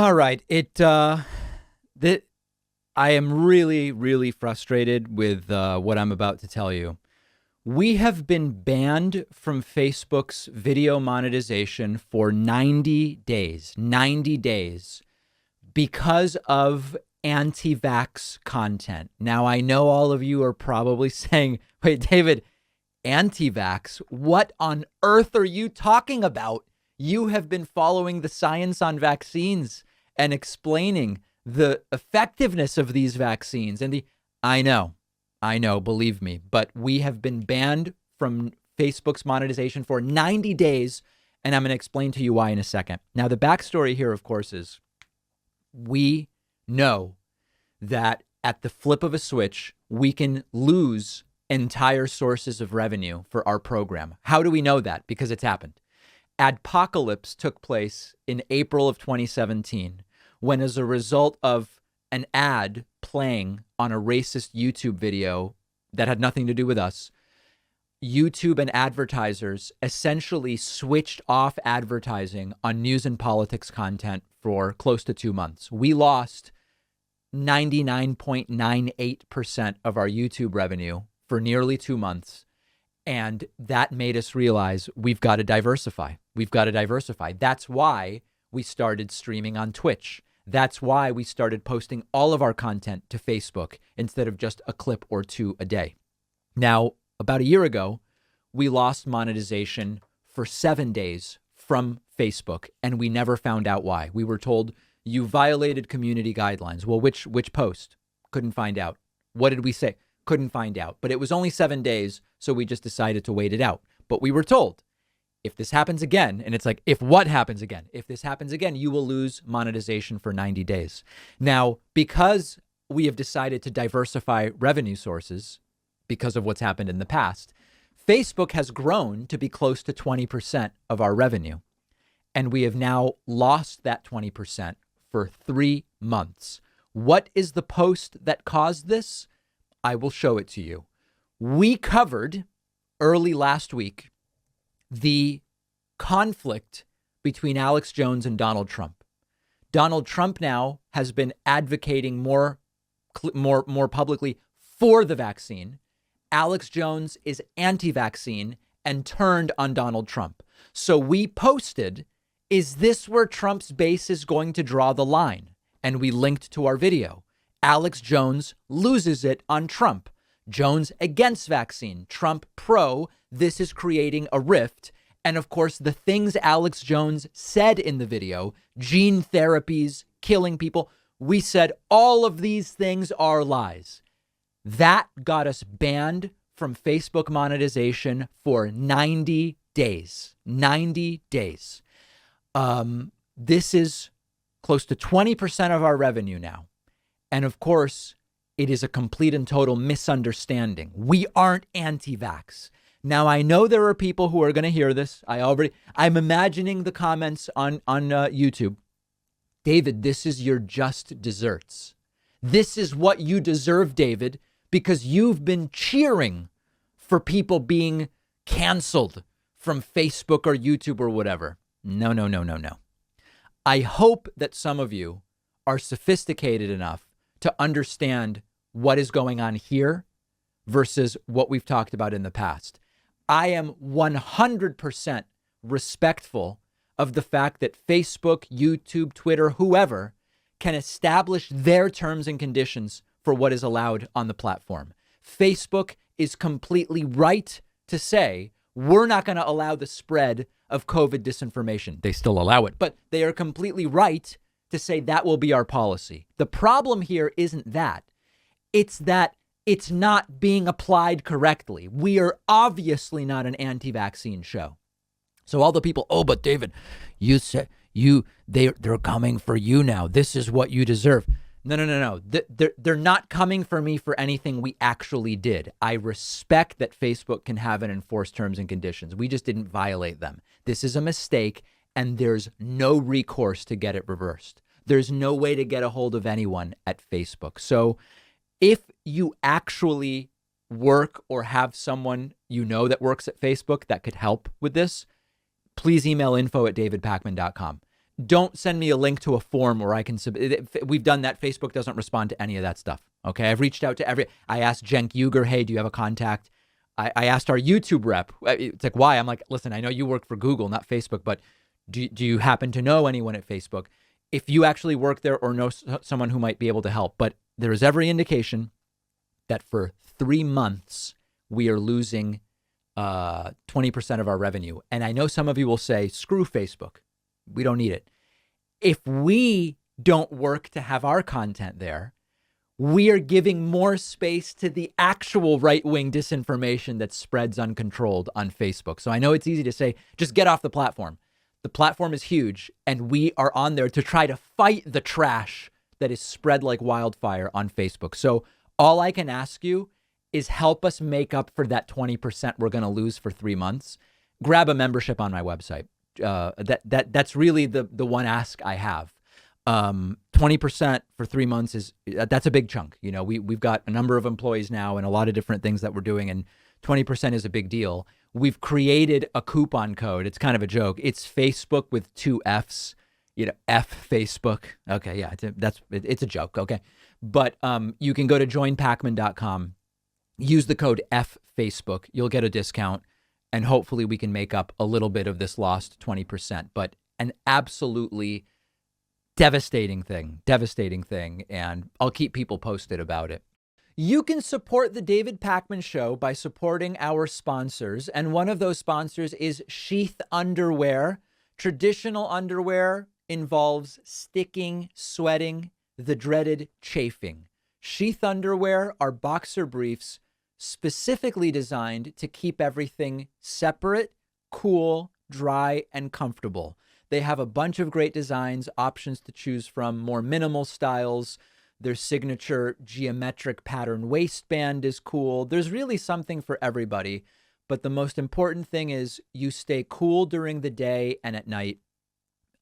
All right. That I am really, really frustrated with what I'm about to tell you. We have been banned from Facebook's video monetization for 90 days. 90 days because of anti-vax content. Now, I know all of you are probably saying, wait, David, anti-vax? What on earth are you talking about? You have been following the science on vaccines and explaining the effectiveness of these vaccines. I know, believe me, but we have been banned from Facebook's monetization for 90 days. And I'm going to explain to you why in a second. Now, the backstory here, of course, is we know that at the flip of a switch, we can lose entire sources of revenue for our program. How do we know that? Because it's happened. Adpocalypse took place in April of 2017, when as a result of an ad playing on a racist YouTube video that had nothing to do with us, YouTube and advertisers essentially switched off advertising on news and politics content for close to 2 months. We lost 99.98% of our YouTube revenue for nearly 2 months. And that made us realize we've got to diversify. That's why we started streaming on Twitch. That's why we started posting all of our content to Facebook instead of just a clip or two a day. Now, about a year ago, we lost monetization for 7 days from Facebook, and we never found out why. We were told you violated community guidelines. Well, which post? Couldn't find out. What did we say? Couldn't find out. But it was only 7 days, so we just decided to wait it out. But we were told, if this happens again, and it's like, if what happens again? If this happens again, you will lose monetization for 90 days. Now, because we have decided to diversify revenue sources because of what's happened in the past, Facebook has grown to be close to 20% of our revenue. And we have now lost that 20% for 3 months. What is the post that caused this? I will show it to you. We covered early last week the conflict between Alex Jones and Donald Trump. Donald Trump now has been advocating more publicly for the vaccine. Alex Jones is anti-vaccine and turned on Donald Trump. So we posted, is this where Trump's base is going to draw the line? And we linked to our video. Alex Jones loses it on Trump. Jones against vaccine, Trump pro. This is creating a rift. And of course, the things Alex Jones said in the video, gene therapies, killing people, we said all of these things are lies. That got us banned from Facebook monetization for 90 days. 90 days. This is close to 20% of our revenue now. And of course, it is a complete and total misunderstanding. We aren't anti-vax. Now, I know there are people who are going to hear this. I'm imagining the comments on YouTube. David, this is your just desserts. This is what you deserve, David, because you've been cheering for people being canceled from Facebook or YouTube or whatever. No. I hope that some of you are sophisticated enough to understand what is going on here versus what we've talked about in the past. I am 100% respectful of the fact that Facebook, YouTube, Twitter, whoever can establish their terms and conditions for what is allowed on the platform. Facebook is completely right to say, we're not going to allow the spread of COVID disinformation. They still allow it, but they are completely right to say that will be our policy. The problem here isn't that. It's that it's not being applied correctly. We are obviously not an anti-vaccine show. So all the people, oh, but David, you said they're coming for you now. This is what you deserve. No. They're not coming for me for anything we actually did. I respect that Facebook can have and enforce terms and conditions. We just didn't violate them. This is a mistake, and there's no recourse to get it reversed. There's no way to get a hold of anyone at Facebook. So if you actually work or have someone you know that works at Facebook that could help with this, please email info@davidpakman.com. don't send me a link to a form where I can submit. We've done that. Facebook doesn't respond to any of that stuff. Okay. I've reached out to I asked Cenk Uygur, hey, do you have a contact? I asked our YouTube rep. It's like, why? I'm like, listen, I know you work for Google, not Facebook, but do you happen to know anyone at Facebook? If you actually work there or know someone who might be able to help. But there is every indication that for 3 months, we are losing 20% of our revenue. And I know some of you will say, screw Facebook. We don't need it. If we don't work to have our content there, we are giving more space to the actual right-wing disinformation that spreads uncontrolled on Facebook. So I know it's easy to say, just get off the platform. The platform is huge, and we are on there to try to fight the trash that is spread like wildfire on Facebook. So all I can ask you is help us make up for that 20% we're going to lose for 3 months. Grab a membership on my website. That's really the one ask I have. 20% for 3 months that's a big chunk. You know, we've got a number of employees now and a lot of different things that we're doing, and 20% is a big deal. We've created a coupon code. It's kind of a joke. It's Facebook with 2 F's, you know, F Facebook. Okay. Yeah. It's a joke. Okay. But, you can go to joinpakman.com, use the code F Facebook. You'll get a discount, and hopefully we can make up a little bit of this lost 20%, but an absolutely devastating thing. And I'll keep people posted about it. You can support the David Pakman Show by supporting our sponsors. And one of those sponsors is Sheath Underwear. Traditional underwear involves sticking, sweating, the dreaded chafing. Sheath underwear are boxer briefs specifically designed to keep everything separate, cool, dry, and comfortable. They have a bunch of great designs, options to choose from, more minimal styles. Their signature geometric pattern waistband is cool. There's really something for everybody. But the most important thing is you stay cool during the day and at night,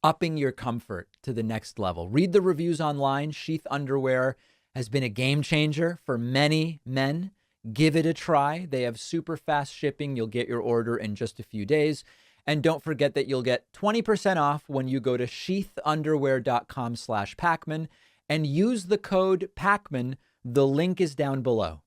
upping your comfort to the next level. Read the reviews online. Sheath Underwear has been a game changer for many men. Give it a try. They have super fast shipping. You'll get your order in just a few days. And don't forget that you'll get 20% off when you go to sheathunderwear.com/Pakman and use the code Pakman. The link is down below.